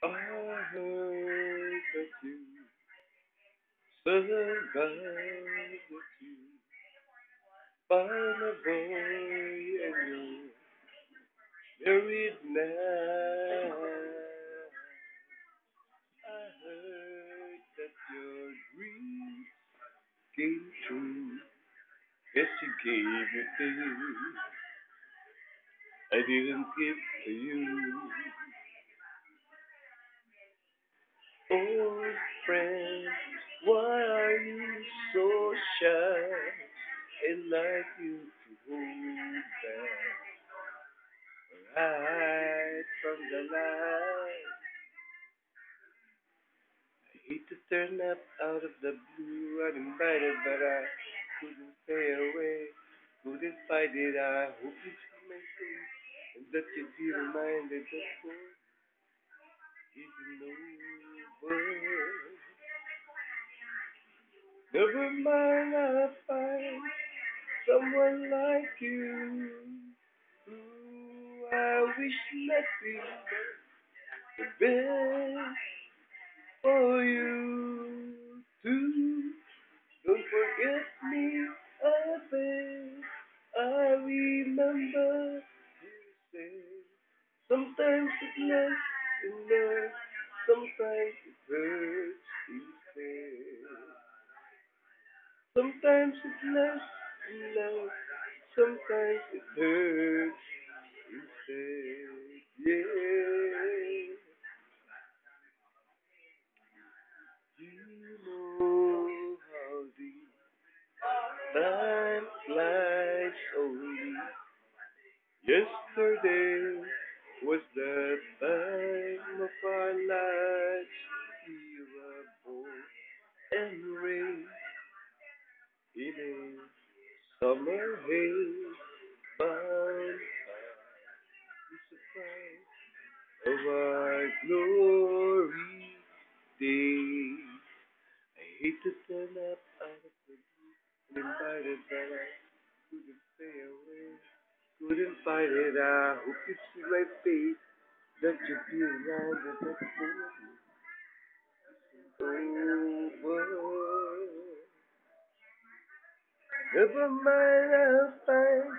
I heard that you survived to find a boy and you're married now. I heard that your dreams came true. Yes, you gave me things I didn't give to you. Oh, friend, why are you so shy? I'd like you to hold back right from the light. I hate to turn up out of the blue uninvited, but I couldn't stay away. Couldn't fight it. I hope you see my face and that you be reminded that war isn't over. Never mind, I'll find someone like you. Ooh, I wish nothing but the best for you too. Don't forget me, I beg. I remember you say sometimes it's less in love, sometimes it hurts instead. Sometimes it's less in love, sometimes it hurts instead. Yeah, you know how the time flies slowly. Yesterday was the time of our lives. We were born and raised in a summer haze, bound by the surprise of our glory days. I hate to turn up out of the blue uninvited, but I couldn't stay away. Couldn't fight it. I hope you see my face. That you be around with that over. Never mind, I'll find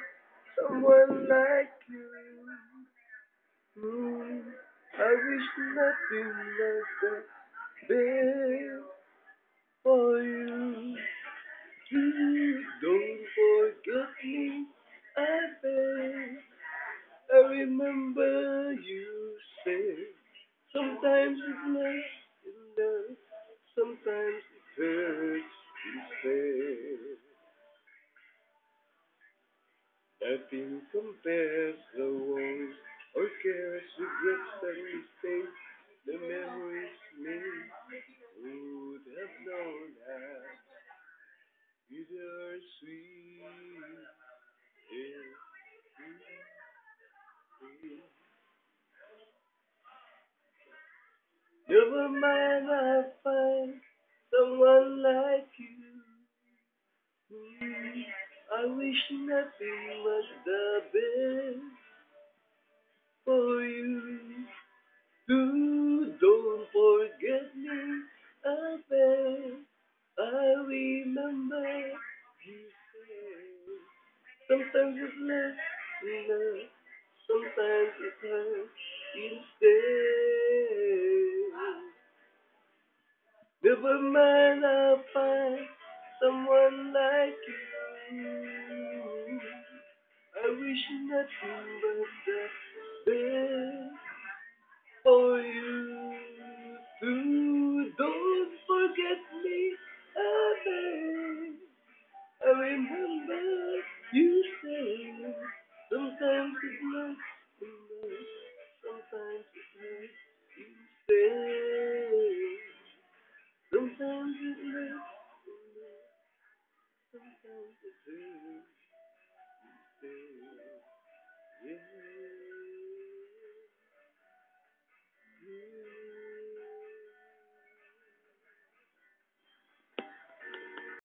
someone like you. Mm, I wish nothing but the best for you. Please don't forget me. I beg. I remember you said sometimes it's nice in love, sometimes it hurts instead. Nothing compares the woes or cares, regrets and mistakes, the memories made. Would have known that bittersweet. Never mind, I'll find someone like you. I wish nothing was the best for you. Don't forget me, I beg. I remember you said sometimes it's less love, sometimes it hurts instead. Never mind, I'll find someone like you. I wish nothing but the best for you too. Don't forget me, I beg. I remember you said sometimes it's not enough, sometimes it hurts instead. Sometimes it hurts enough, sometimes it hurts instead. Yeah.